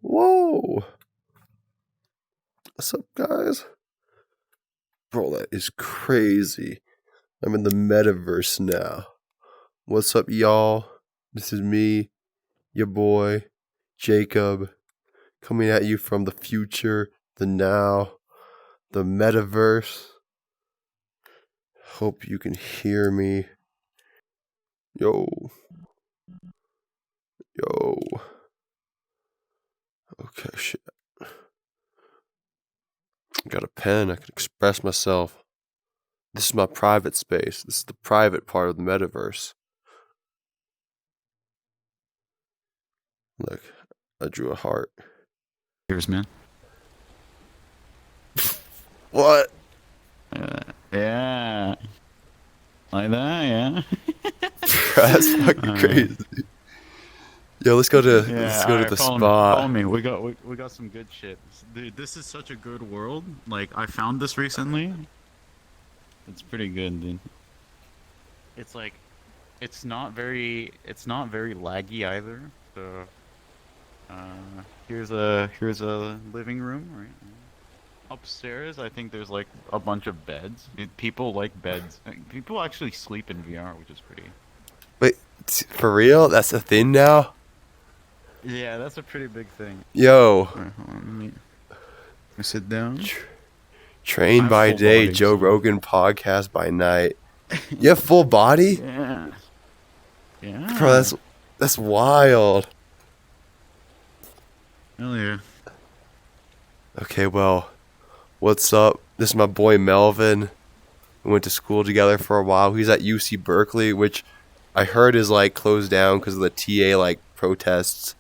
Whoa. What's up, guys? Bro, that is crazy. I'm in the metaverse now. What's up, y'all? This is me, your boy, Jacob, coming at you from the future, the now, the metaverse. Hope you can hear me. Yo. Okay, shit. I got a pen. I can express myself. This is my private space. This is the private part of the metaverse. Look, I drew a heart. Cheers, man. What? Yeah. Like that, yeah. That's fucking crazy. Yo, let's go to the spot. Follow me. We got some good shit. Dude, this is such a good world. Like, I found this recently. It's pretty good, dude. It's like it's not very laggy either. So here's a living room, right? Upstairs, I think there's like a bunch of beds. People like beds. People actually sleep in VR, which is pretty. Wait, for real? That's a thing now? Yeah, that's a pretty big thing. Yo. Right, hold on, let me sit down. Trained by day, Joe Rogan podcast by night. You have full body? Yeah. Yeah. Bro, that's wild. Hell yeah. Okay, well, what's up? This is my boy Melvin. We went to school together for a while. He's at UC Berkeley, which I heard is like closed down because of the TA like protests.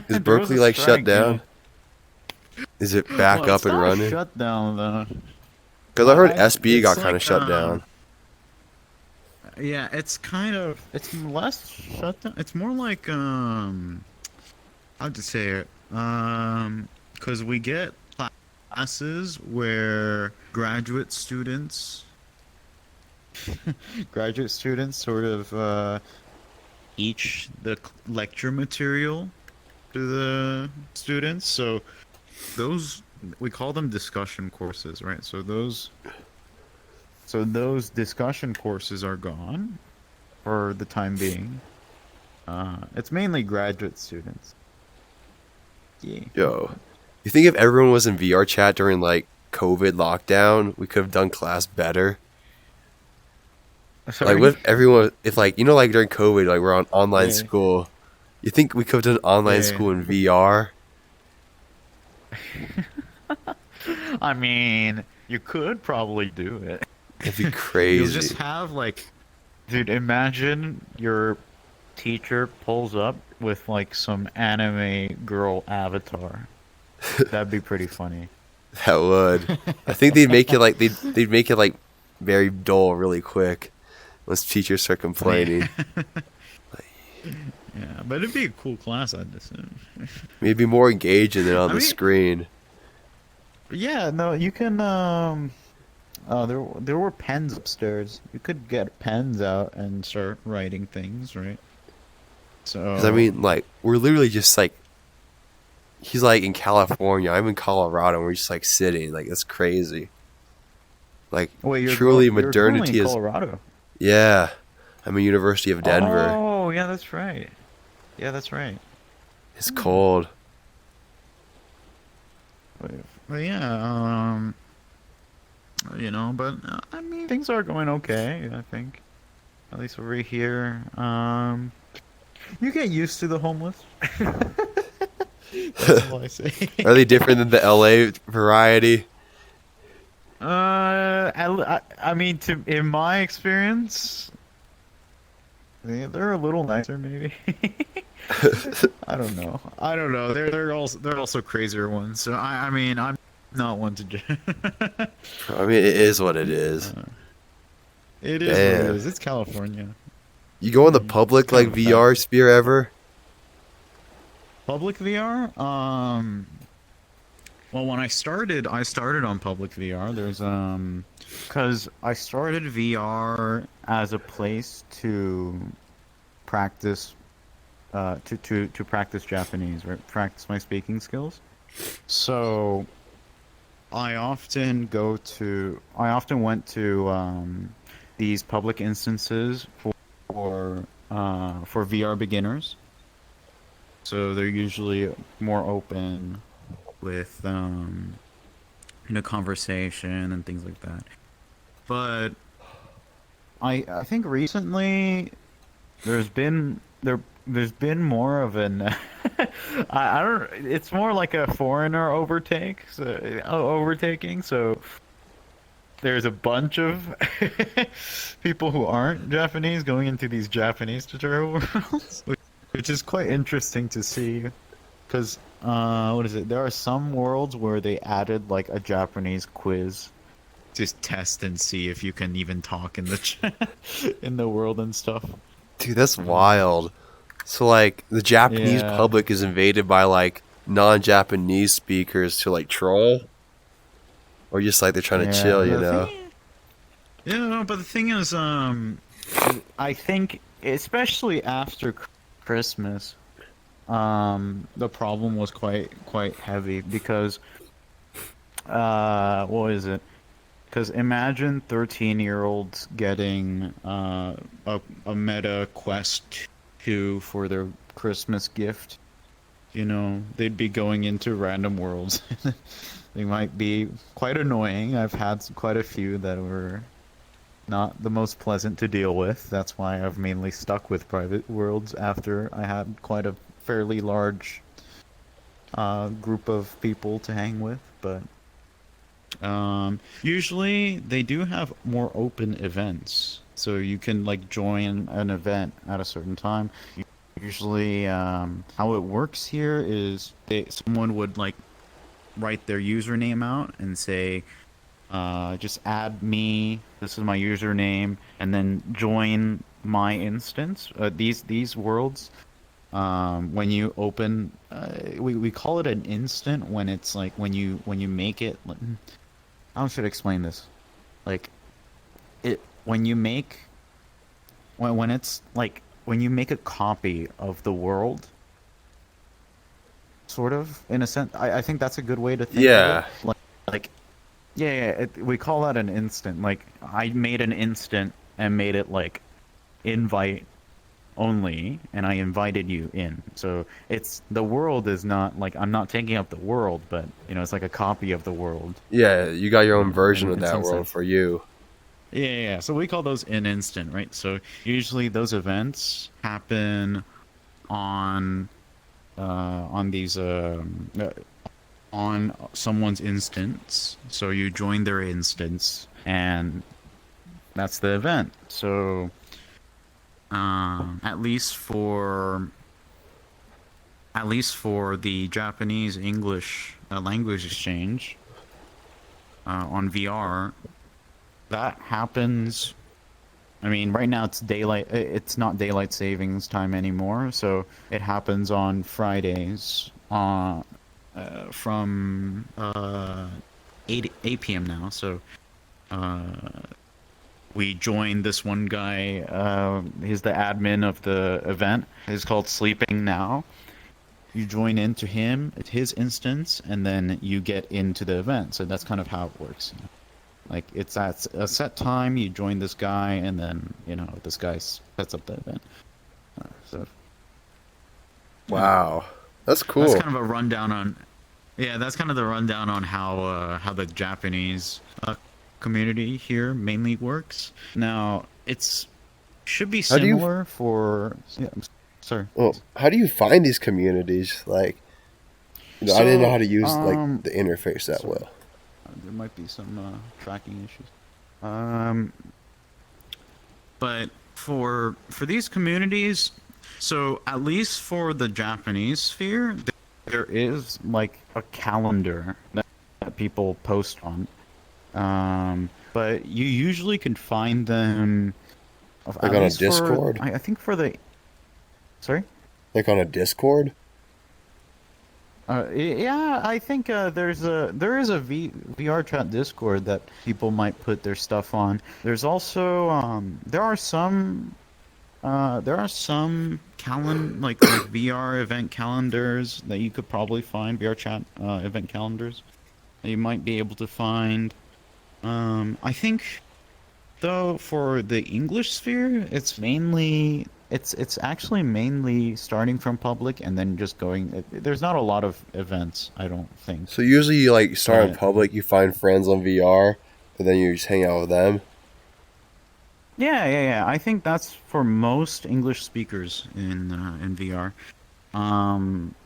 Is Berkeley like shut down? Is it back up and running? Shut down though. Because I heard SB got kind of shut down. Yeah, it's less shut down. It's more like how'd to say it? Because we get classes where graduate students sort of teach the lecture material to the students. So those, we call them discussion courses, right? So those discussion courses are gone for the time being. It's mainly graduate students. Yeah. Yo, you think if everyone was in VR chat during like COVID lockdown, we could have done class better? Sorry? Like, what if everyone, if like, like during COVID, like we're on online school, you think we could have done online school in VR? I mean, you could probably do it. It'd be crazy. You'll just have like, dude, imagine your teacher pulls up with like some anime girl avatar. That'd be pretty funny. That would. I think they'd make it like they'd make it like very dull really quick once teachers start complaining. Yeah, but it'd be a cool class, I'd assume. It'd be more engaging than on the screen. Yeah, no, you can. There were pens upstairs. You could get pens out and start writing things, right? So. 'Cause I mean, like, we're literally just like. He's like in California. I'm in Colorado. And we're just like sitting. Like, that's crazy. Like, wait, truly modernity in is. Colorado. Yeah, I'm at University of Denver. Oh, yeah, that's right. Yeah, that's right. It's cold. But yeah, but I mean, things are going okay, I think. At least over here. You get used to the homeless. That's all I say. Are they different than the LA variety? I mean, in my experience, they're a little nicer, maybe. I don't know. They're also crazier ones. So I mean, I'm not one to judge. I mean, it is what it is. It is what it is. It's California. You go in the public like VR sphere ever? Public VR? Well, when I started on public VR. There's because I started VR as a place to practice to practice Japanese, right? Practice my speaking skills. So I often went to these public instances for VR beginners. So they're usually more open with conversation and things like that. But I think recently there's been more of an I don't it's more like a foreigner overtaking. So there's a bunch of people who aren't Japanese going into these Japanese tutorial worlds, which is quite interesting to see. Because what is it? There are some worlds where they added like a Japanese quiz, just test and see if you can even talk in the in the world and stuff. Dude, that's wild. So like the Japanese Yeah, public is invaded by like non-Japanese speakers to like troll, or just like they're trying to yeah. chill, you The know? thing, yeah, no, but the thing is, I think especially after Christmas, the problem was quite heavy because, what is it? Because imagine 13-year-olds getting a Meta Quest 2 for their Christmas gift. You know, they'd be going into random worlds. They might be quite annoying. I've had quite a few that were not the most pleasant to deal with. That's why I've mainly stuck with private worlds after I had quite a fairly large group of people to hang with. But usually they do have more open events, so you can like join an event at a certain time. Usually, how it works here is someone would like write their username out and say, just add me. This is my username, and then join my instance. These worlds. When you open, we call it an instant when it's like when you make it. How should I explain this? Like it when you make when it's like when you make a copy of the world, sort of in a sense. I think that's a good way to think of it. Yeah. Like yeah, yeah. We call that an instant. Like I made an instant and made it like invite only, and I invited you in. So it's the world is not like I'm not taking up the world, but you know it's like a copy of the world. Yeah, you got your You own know, version of in that some world sense. for you. Yeah, yeah, yeah. So we call those an instant, right? So usually those events happen on on these on someone's instance. So you join their instance, and that's the event. So at least for the Japanese English language exchange on VR, that happens. I mean, right now it's daylight. It's not daylight savings time anymore, so it happens on Fridays. From 8 p.m. now. So uh, we joined this one guy. He's the admin of the event. It's called Sleeping Now. You join into him at his instance, and then you get into the event. So that's kind of how it works. You know? Like it's at a set time. You join this guy, and then you know this guy sets up the event. So yeah, Wow. That's that's cool. kind of a rundown on. Yeah, that's kind of the rundown on how the Japanese community here mainly works. Now, it's should be How do you similar for yeah, sorry. well, how do you find these communities? Like, I didn't know how So, to use like the interface that sorry, well. there might be some tracking issues. Um, but for these communities, so at least for the Japanese sphere, there is like a calendar that people post on. But you usually can find them, Like at on a least for Discord? I think for the sorry. Like on a Discord? Yeah, I think there is a VR chat Discord that people might put their stuff on. There's also there are some There are some like VR event calendars that you could probably find, VR chat event calendars that you might be able to find. I think though for the English sphere, it's actually mainly starting from public and then just going. There's not a lot of events, I don't think. So usually you like start in But public, you find friends on VR, and then you just hang out with them. yeah. I think that's for most English speakers in VR.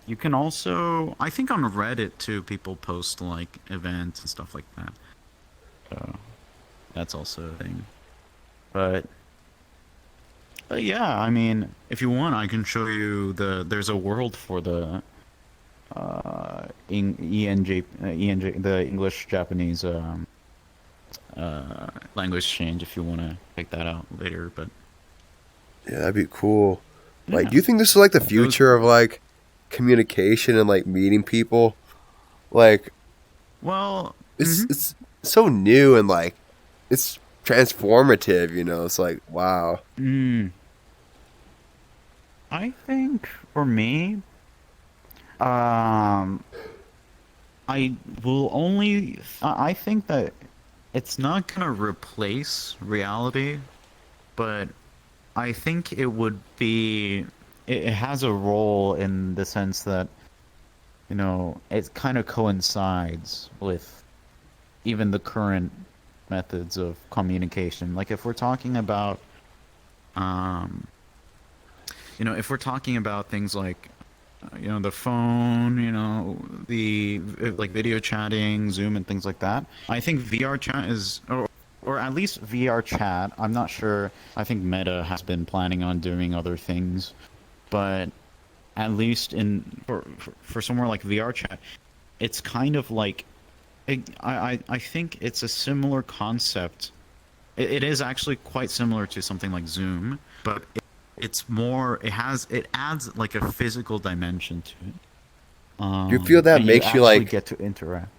You can also, I think on Reddit too, people post like events and stuff like that. So that's also a thing. But yeah, I mean, if you want, I can show you there's a world for the ENJ, the English Japanese language exchange if you want to check that out later. But Yeah, that'd be cool. Like, yeah, do you think this is like the those. future of like communication and like meeting people? Like, Well, it's so new and like it's transformative. It's like wow. mm, I think for me, um, I will only. I think that it's not gonna replace reality, but I think it would be. It has a role in the sense that, it kind of coincides with even the current methods of communication. Like if we're talking about, um, if we're talking about things like, the phone, the like video chatting, Zoom, and things like that. I think VR chat is, or at least VR chat. I'm not sure. I think Meta has been planning on doing other things, but at least for somewhere like VR chat, it's kind of like I think it's a similar concept. It is actually quite similar to something like Zoom, but it's more. It adds like a physical dimension to it. Do you feel that And you makes you actually get to interact.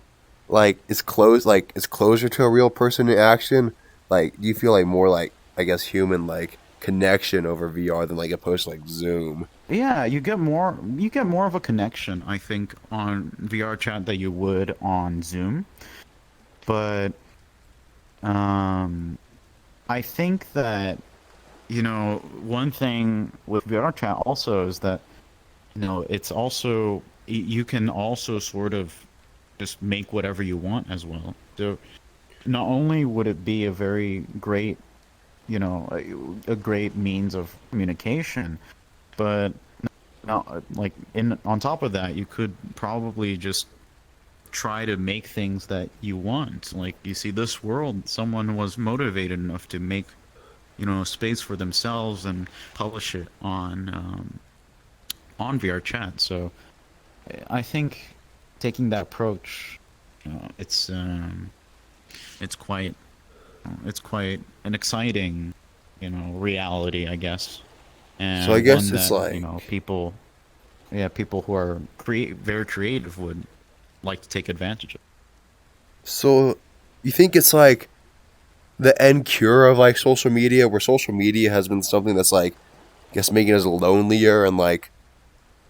like it's closer to a real person in action? Like, do you feel like more like I guess human like connection over VR than like opposed to like Zoom? Yeah, you get more of a connection, I think, on VR chat that you would on Zoom. But um I think that, one thing with VR chat also is that, it's also you can also sort of just make whatever you want as well. So not only would it be a very great, a great means of communication, but now, like in on top of that, you could probably just try to make things that you want. Like you see, this world, someone was motivated enough to make, space for themselves and publish it on VR chat. So I think taking that approach, it's quite it's quite an exciting, reality, I guess, So I and guess one it's that like people who are very creative would like to take advantage of. so you think it's like the end cure of like social media, where social media has been something that's like I guess making us lonelier and like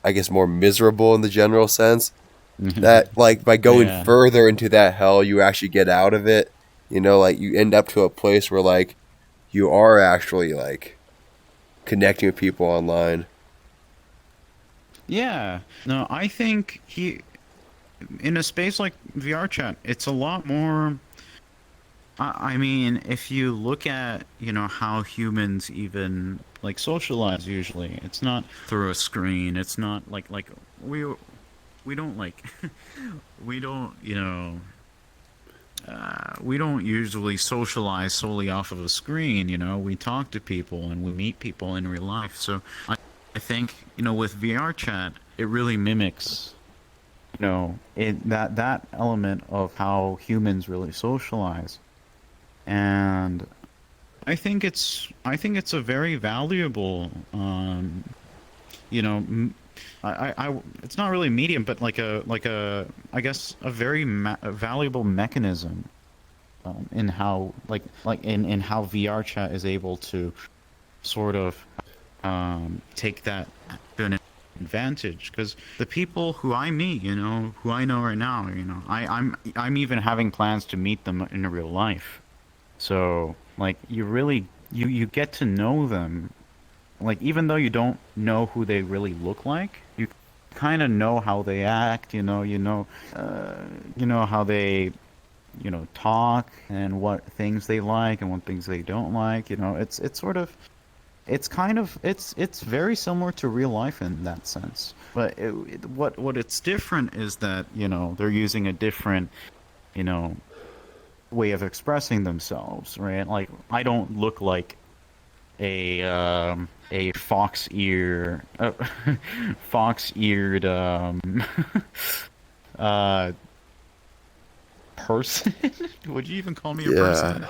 I guess more miserable in the general sense. That like by going Yeah. further into that hell, you actually get out of it. Like you end up to a place where like you are actually like connecting with people online. Yeah. No, I think in a space like VR chat, it's a lot more. I mean, if you look at, how humans even like socialize usually, it's not through a screen. It's not like we don't like we don't, we don't usually socialize solely off of a screen, we talk to people and we meet people in real life. So I think, with VR chat, it really mimics, that element of how humans really socialize. And I think it's a very valuable, you know, m- it's not really medium, but like a I guess a very a valuable mechanism, in how in how VR chat is able to sort of take that to an advantage, because the people who I meet, who I know right now, I'm even having plans to meet them in real life. So like you really you get to know them, like even though you don't know who they really look like, you kind of know how they act, you know how they talk, and what things they like and what things they don't like. It's very similar to real life in that sense. But what it's different is that they're using a different you know way of expressing themselves, right? Like I don't look like a fox eared uh person. Would you even call me a Yeah. person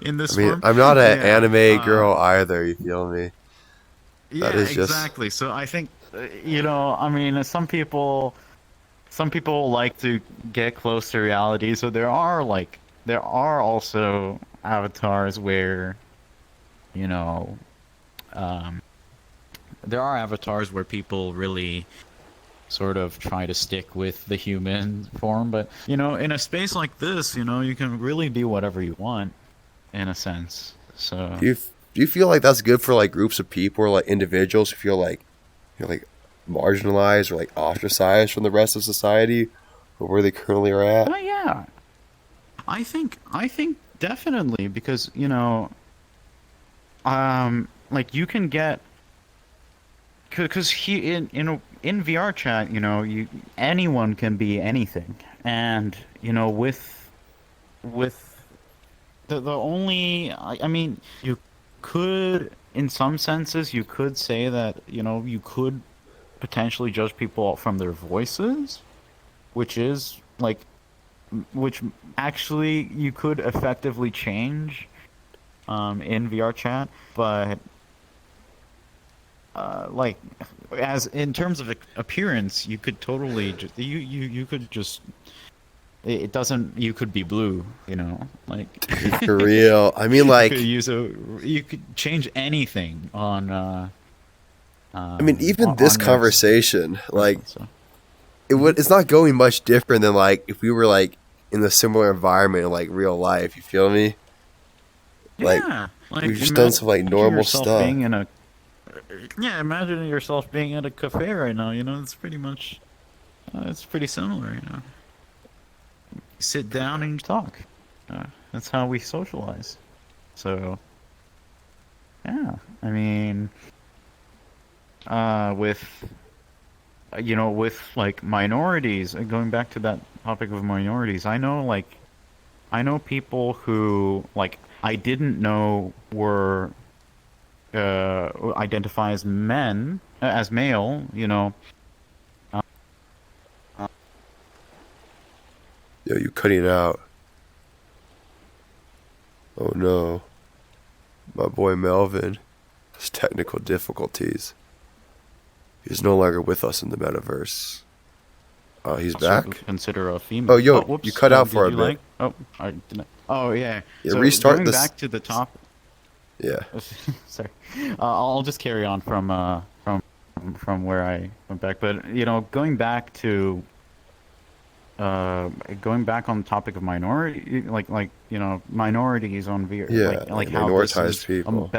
in I this mean, form? I'm not an Yeah. anime girl either, you feel me? That Yeah, is just exactly. So I think I mean, some people like to get close to reality. So there are also avatars where you know um there are avatars where people really sort of try to stick with the human form. But in a space like this, you can really be whatever you want in a sense. So do you feel like that's good for like groups of people or like individuals who feel like you're like marginalized or like ostracized from the rest of society or where they currently are at? yeah, I think definitely, because like you can get, because he in VR chat, anyone can be anything. And with the only I mean, you could, in some senses, you could say that you could potentially judge people from their voices, which is like which actually you could effectively change in VR chat. But like, as in terms of appearance, you could totally you could just, it doesn't, you could be blue, like Dude, for real. I mean, you could like, use a you could change anything on I mean, even this on your conversation, like, expression. So it's not going much different than like if we were like in a similar environment in like real life. You feel me? Like, yeah, we've like just done some like imagine normal yourself stuff. being in a yeah, imagine yourself being at a cafe right now. It's pretty much it's pretty similar. You sit down and you talk. That's how we socialize. So yeah, I mean, with with like minorities, going back to that topic of minorities, I know people who, like, I didn't know were identify as men, as male. Uh, Yo, you cutting out. Oh no. My boy Melvin has technical difficulties. He's no longer with us in the metaverse. He's also back? consider a Oh, female. Oh, yo, you whoops. cut out for Did a you bit. like? Oh, I didn't. Oh, yeah. Yeah, So restart going this. back to the top. Yeah. Sorry. I'll just carry on from where I went back. But going back to going back on the topic of minority, minorities on VR, Yeah, like like how this minoritized is people.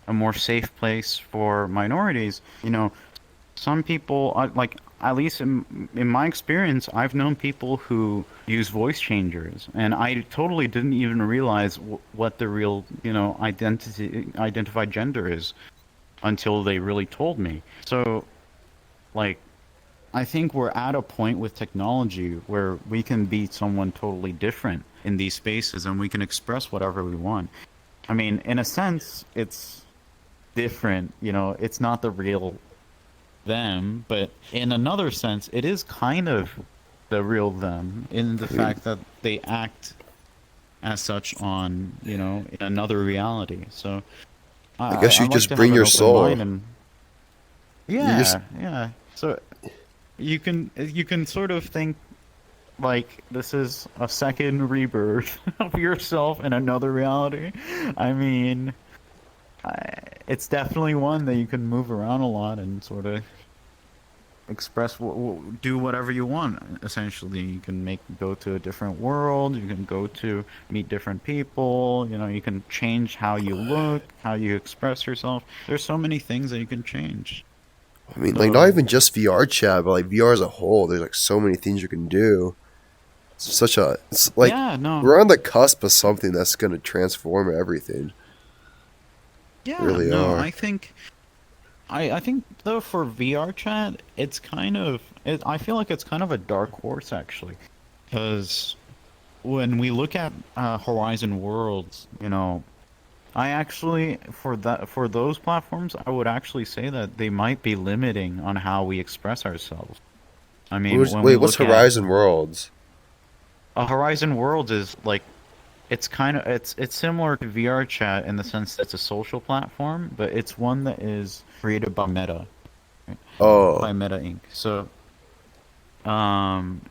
a more safe place for minorities. Some people, like, at least in my experience, I've known people who use voice changers, and I totally didn't even realize what the real identified gender is until they really told me. So, like, I think we're at a point with technology where we can be someone totally different in these spaces, and we can express whatever we want. I mean, in a sense, it's different. It's not the real them, but in another sense, it is kind of the real them, in the I mean, fact that they act as such on, in another reality. So I guess I you like just to have bring an your open soul. mind. And You just, yeah, yeah. So you can sort of think like this is a second rebirth of yourself in another reality. I mean, it's definitely one that you can move around a lot and sort of express do whatever you want. Essentially, you can go to a different world. You can go to meet different people. You know, you can change how you look, how you express yourself. There's so many things that you can change. I mean, like not So even just VR chat, but like VR as a whole. There's like so many things you can do. It's like yeah, no, we're on the cusp of something that's gonna transform everything. We yeah, really no. are. I think though for VR chat, it's kind of I feel like it's kind of a dark horse actually, because when we look at Horizon Worlds, you know, I actually for those platforms, I would actually say that they might be limiting on how we express ourselves. I mean, when we Wait, what's look at Horizon Worlds? Horizon Worlds is like it's similar to VR chat in the sense that it's a social platform, but it's one that is created by Meta, right? Oh, By Meta Inc. So, um,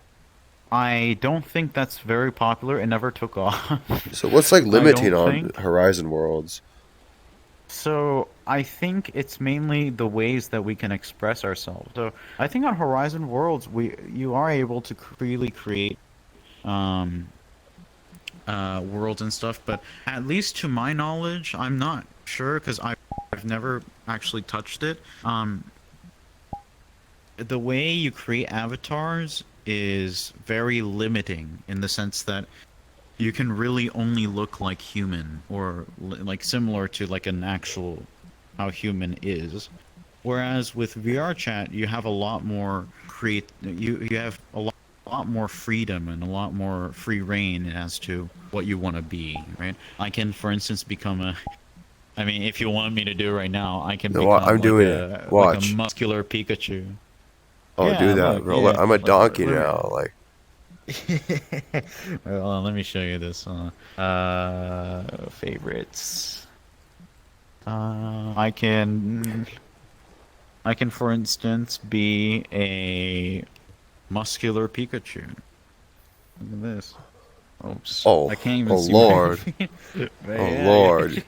I don't think that's very popular. It never took off. so what's like I limiting don't on think. Horizon Worlds? So I think it's mainly the ways that we can express ourselves. So I think on Horizon Worlds, you are able to freely create um, worlds and stuff, but at least to my knowledge, I'm not sure because I've never actually touched it. The way you create avatars is very limiting in the sense that you can really only look like human or like similar to like an actual how human is. Whereas with VR chat, you have a lot more you have a lot more freedom and a lot more free reign as to what you want to be, right? I can, for instance, become a I mean, if you want me to do it right now, I can No, become I'm doing it. like a Watch. muscular Pikachu. I'll do Yeah, that, look, bro. Look, yeah. I'm a donkey Let me now. Like, Hold on, let me show you this. Favorites. Uh, I can, I can, for instance, be a muscular Pikachu. Look at this. Oops, I can't even oh see my Lord, feet. But oh yeah, Lord.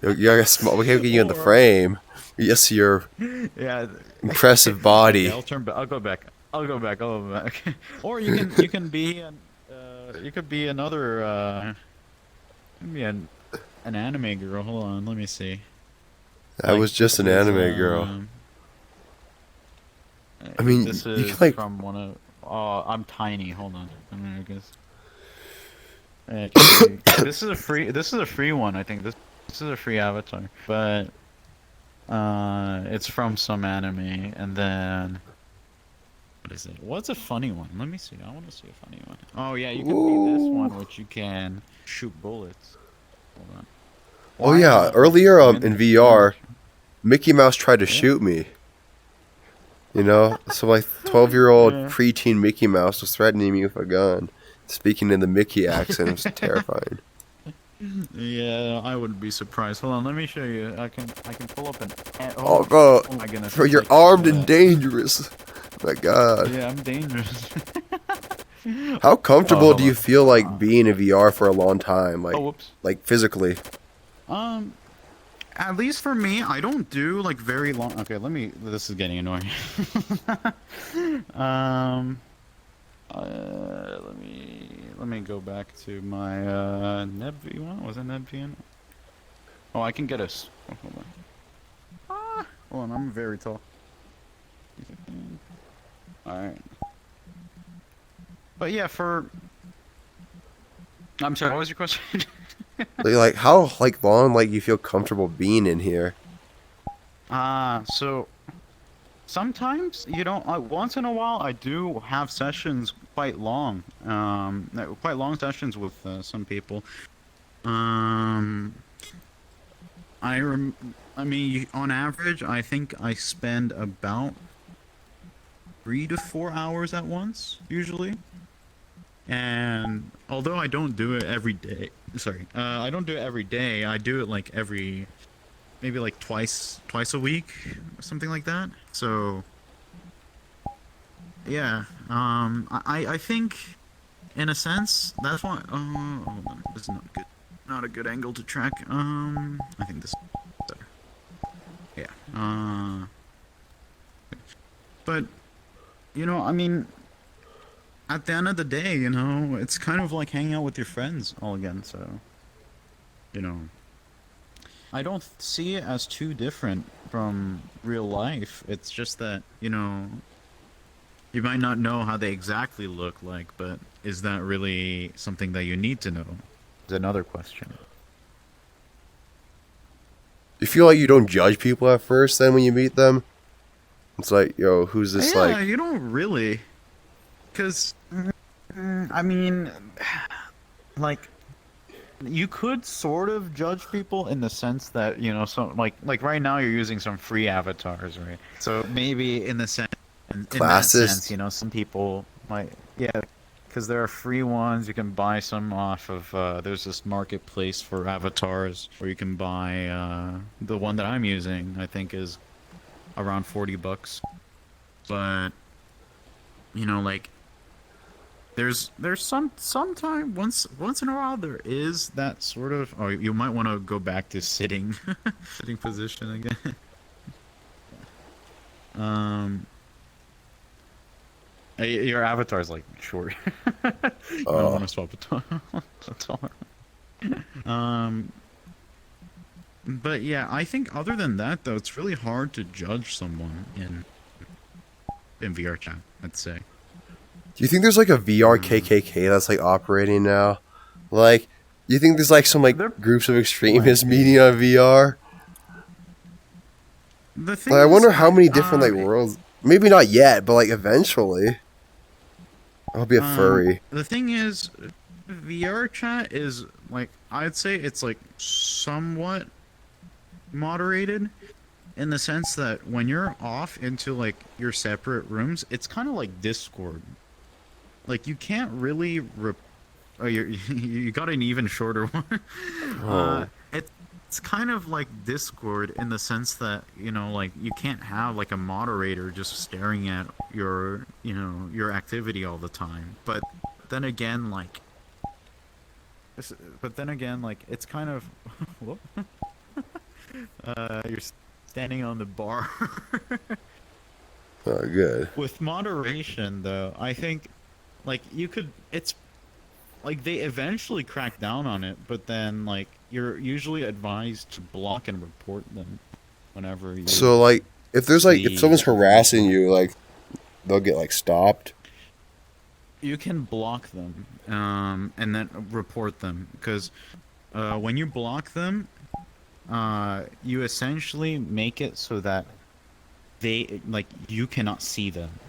You got small. We can't get you in the or frame. Yes, your yeah. impressive Okay, body. I'll go back. I'll go back. Or you can be you could be another be an anime girl. Hold on, let me see. I was Like just an anime girl. I mean, this you can is like. from one of. Oh, I'm tiny. Hold on. I guess. Actually, This is a free one. I think this is a free avatar, but it's from some anime, and then what is it? What's a funny one? Let me see. I want to see a funny one. Oh yeah, you can be this Ooh. one, which you can shoot bullets. Hold on. Oh Why? yeah. Look. Earlier, in Let me. VR, Mickey Mouse tried to Yeah. shoot me. You know, so like 12-year-old Yeah. preteen Mickey Mouse was threatening me with a gun, speaking in the Mickey accent. It was terrifying. Yeah, I wouldn't be surprised. Hold on, let me show you. I can pull up an. Oh, Oh, bro, oh my goodness, bro, it's you're like armed and dangerous. My God, yeah, I'm dangerous. how Oh, comfortable hold do you on. feel like being in VR for a long time, Oh, whoops. like physically? Um, at least for me, I don't do like very long. Okay, let me. This is getting annoying. um, let me go back to my NebV one. Was it NebVN? Oh, I can get us. Oh, hold on. Hold on, I'm very tall. All right. But yeah, for I'm sorry. What was your question? Like how like long like you feel comfortable being in here? So sometimes you don't. Once in a while, I do have sessions quite long. Quite long sessions with some people. Um, I mean, on average, I think I spend about 3 to 4 hours at once, usually. And although I don't do it every day, sorry, I don't do it every day. I do it like maybe like twice a week, or something like that. So yeah, I think in a sense that's why. Hold on, this is not good. Not a good angle to track. I think this is better. Uh, but I mean, at the end of the day, it's kind of like hanging out with your friends all again. So, you know, I don't see it as too different from real life. It's just that, you might not know how they exactly look like, but is that really something that you need to know? Is another question. You feel like you don't judge people at first, then when you meet them, it's like, yo, who's this Yeah, like you don't really, because I mean, like you could sort of judge people in the sense that so like right now you're using some free avatars, right? So maybe in that sense, classist? some people might, yeah, because there are free ones. You can buy some off of there's this marketplace for avatars where you can buy the one that I'm using. I think is around $40, but like there's sometime once in a while there is that sort of, oh, you might want to go back to sitting sitting position again. um your avatar's like short. You might Oh, want to swap it to that's all. um but yeah, I think other than that though, it's really hard to judge someone in VR chat, I'd say. do you think there's like a VR uh, KKK that's like operating now? Like, do you think there's like some like there groups of might extremists be. meeting on VR? The Like, thing I is, wonder how many different like worlds. Maybe not yet, but like eventually, I'll be a furry. the thing is, VR chat is like, I'd say it's like somewhat moderated in the sense that when you're off into like your separate rooms, it's kind of like Discord. Like you can't really oh, you got an even shorter one. uh, Oh, it's kind of like Discord in the sense that like you can't have like a moderator just staring at your activity all the time. Then again, like, but then again, like it's kind of whoop, you're standing on the bar. oh, good. With moderation, though, I think like you could. It's like they eventually crack down on it, but then like you're usually advised to block and report them whenever you So like, if there's like if see someone's harassing information. you, like they'll get like stopped. You can block them, and then report them because when you block them, you essentially make it so that they like you cannot see them,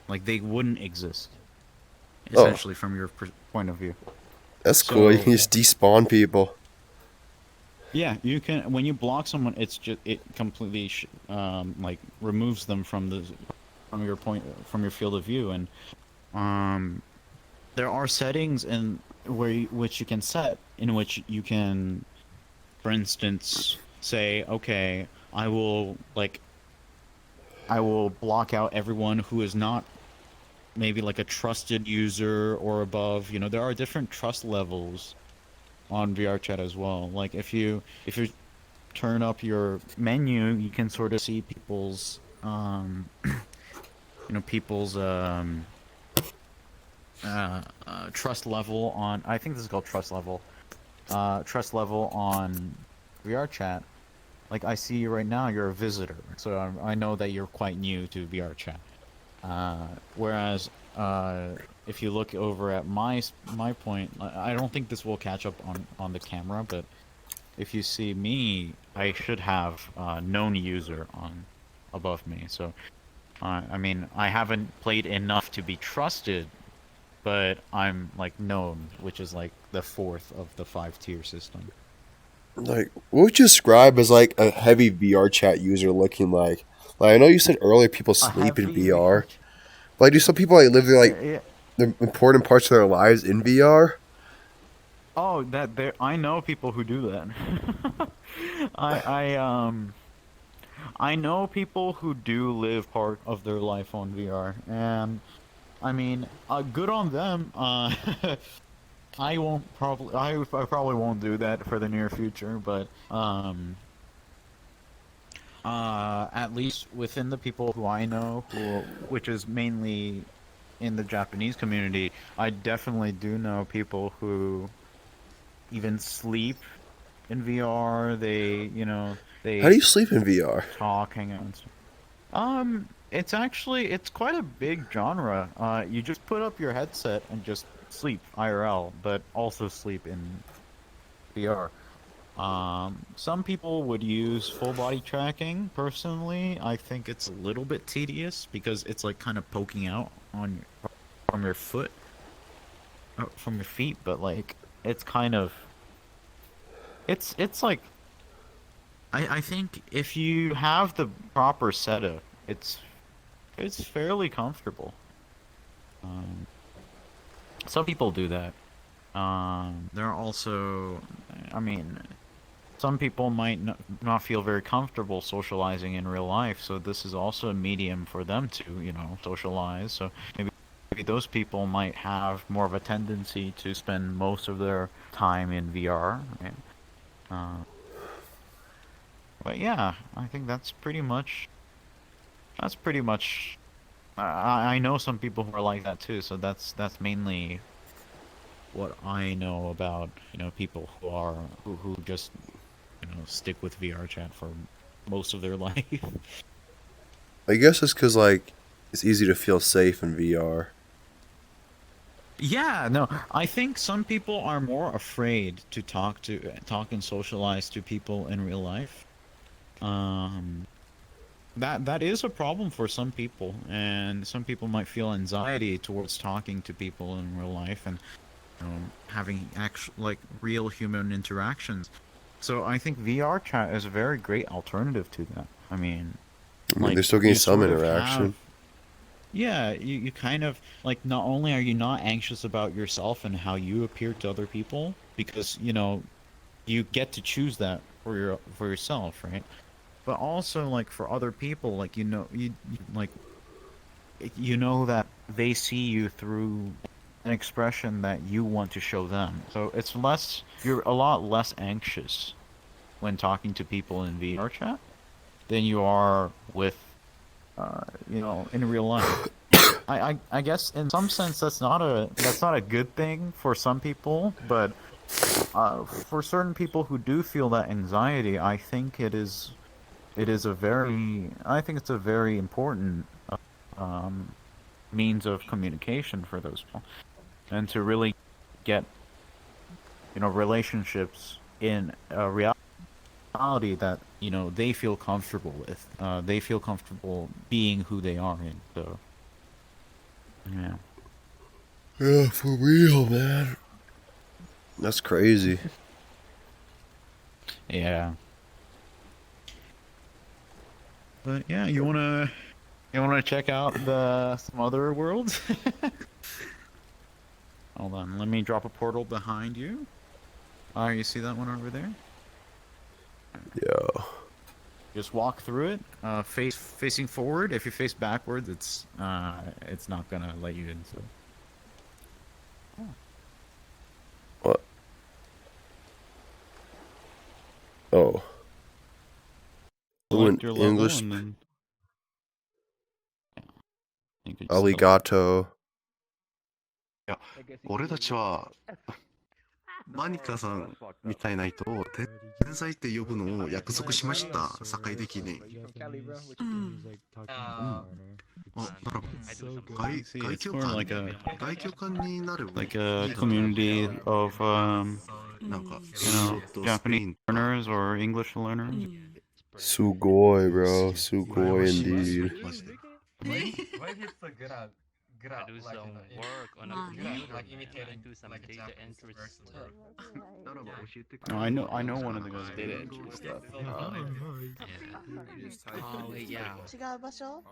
like they wouldn't exist Oh, essentially from your point of view. that's cool. You So can just despawn people. yeah, you can, when you block someone, it completely like removes them from your from your field of view. And um there are settings in which you can set, in which you can, for instance, say, okay, I will like I will block out everyone who is not maybe like a trusted user or above. There are different trust levels on VR chat as well. Like if you turn up your menu, you can sort of see people's trust level on. I think this is called trust level. Trust level on VR chat. Like I see you right now, you're a visitor, so I know that you're quite new to VR chat. Whereas if you look over at my point, I don't think this will catch up on the camera, but if you see me, I should have known user on above me. So I mean, I haven't played enough to be trusted, but I'm like known, which is like the fourth of the 5 tier system. Like, what would you describe as like a heavy VR chat user looking like? Like, I know you said earlier people A sleep in heavy VR. VR. But like, do some people like live their like Yeah. the important parts of their lives in VR? Oh, that there. I know people who do that. I I um I know people who do live part of their life on VR, and I mean, good on them. I won't probably. I probably won't do that for the near future, but At least within the people who I know, which is mainly in the Japanese community, I definitely do know people who even sleep in VR. How do They you sleep in VR? talk, hang out, and stuff. It's quite a big genre. You just put up your headset and just sleep IRL, but also sleep in VR. Some people would use full body tracking. Personally, I think it's a little bit tedious because it's like kind of poking out on from your foot, from your feet, but like it's kind of it's like I think if you have the proper setup, it's fairly comfortable. Um, some people do that. There are also, I mean, some people might not feel very comfortable socializing in real life, so this is also a medium for them to, socialize. So maybe those people might have more of a tendency to spend most of their time in VR, right? Uh, but yeah, I think that's pretty much. I know some people who are like that too, so that's mainly what I know about, people who just, stick with VR chat for most of their life. I guess it's because like it's easy to feel safe in VR. Yeah, no, I think some people are more afraid to talk and socialize to people in real life. Um, that is a problem for some people, and some people might feel anxiety towards talking to people in real life and, having actual like real human interactions. So I think VR chat is a very great alternative to that. I mean, I mean, they're like still getting you some sort of have interaction. yeah, you kind of like not only are you not anxious about yourself and how you appear to other people because, you get to choose that for yourself, right? But also like for other people, like you know that they see you through an expression that you want to show them. So you're a lot less anxious when talking to people in VR chat than you are with, in real life. I guess in some sense that's not a good thing for some people, but for certain people who do feel that anxiety, I think it's a very important um, means of communication for those people, and to really get relationships in a reality that they feel comfortable with. They feel comfortable being who they are in. So yeah. Yeah, for real, man. That's crazy. Yeah. But yeah, you wanna check out the some other worlds? Hold on, let me drop a portal behind you. You see that one over there? Yeah. Just walk through it. Facing forward. If you face backwards, it's not gonna let you in. So. Oh. What? Oh. Select Fluent your level, English. and then you could select. Aligato. いや、俺たちはマニカさんみたいな人を天才って呼ぶのを約束しました、社会的に。ならば、外 It's 教 more 官、like a 外教官になればい like い a かな。community of なんか、スペ Japanese インとか。learners or English learners. Sugoi, bro. 羨ま Sugoi しいですよ、 indeed. マジで。Why is it so good at I do some work on a computer. like Man. I imitating do some like a data Japanese entry person? stuff. ならば教えてく No, れ。 I know one of the guys who did it. Stuff. Oh, yeah. 違う場所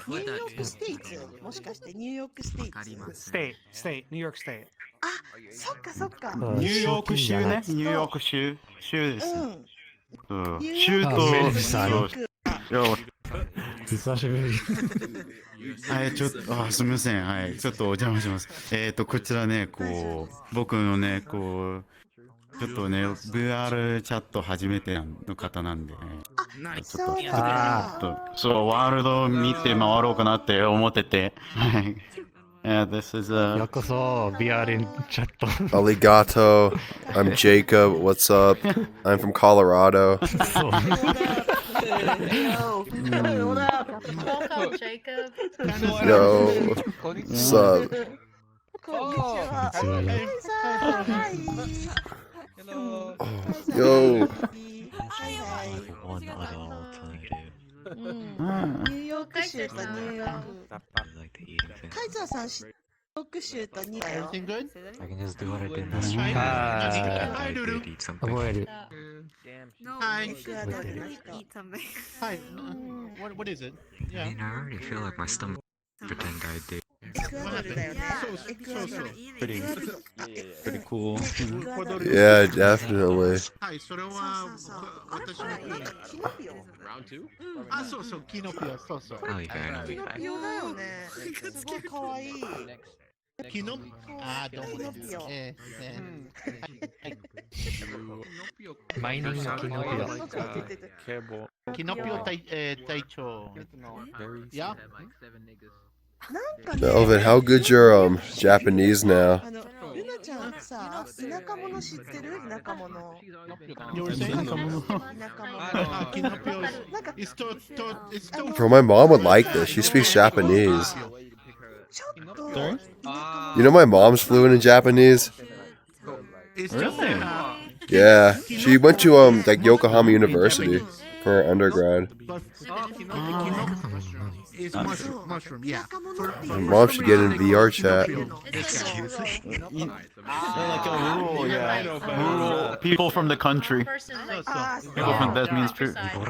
What ニューヨ that ーク is. ステイツもしかしてニューヨークステイツ State, New York State. あ、そっかそっか。ニューヨーク州ね。ニューヨーク州です。州とニューヨーク久しぶり。はい、ちょっと、すみません。はい、ちょっとお邪魔します。こちらね、僕のね、ちょっとね、VR チャット初めての方なんでね。あ、そうちょだっとそうワールドを見て回ろうかなって思ってて。Yeah, this is ようこそ VR にチャット。 Aligato. I'm Jacob. What's up? I'm from Colorado. そう。 Welcome, Jacob. Yo, what's up? こんにちは。はい。 Yo. はい。 One other alternative. ニューヨーク州とニューヨーク。 I like the eating thing. カイザーさん、ニューヨーク州とニューヨーク。 I can just do what I did in the street. Hi. I did eat something. 覚える。 エクアドルの人。 Hi. What is it? I mean, I already feel like my stomach. Pretend I did. エクアドルだよね。エクアドル。 pretty エクアドル。 pretty cool. エクアドル。 Yeah, definitely. はい、それそうはそうそう。私のなんかキノピオ。あ、そうそう、キノピオ、そうそう。 Oh, you fair, no, キ you ノ fair. ピオだよね。すごい可愛い。キノあ、どうもキノピオ。マイニングのキノピオ。キノピオ隊長。いや、なんかね。 Melvin, how good's your Japanese now? ルナちゃんさ、田舎者知ってる？田舎者。 You were saying? 田舎者。あ、キノピオ。なんか It's to Bro, my mom would like this. She speaks Japanese. ちょっと。 You know my mom's fluent in Japanese? Really? Yeah. She went to like Yokohama University for her undergrad. It's mushroom, yeah. My mom should get in VR chat. Excuse me? They're like a rural, yeah. Rural people from the country. Person like Ah, People from that means countryside.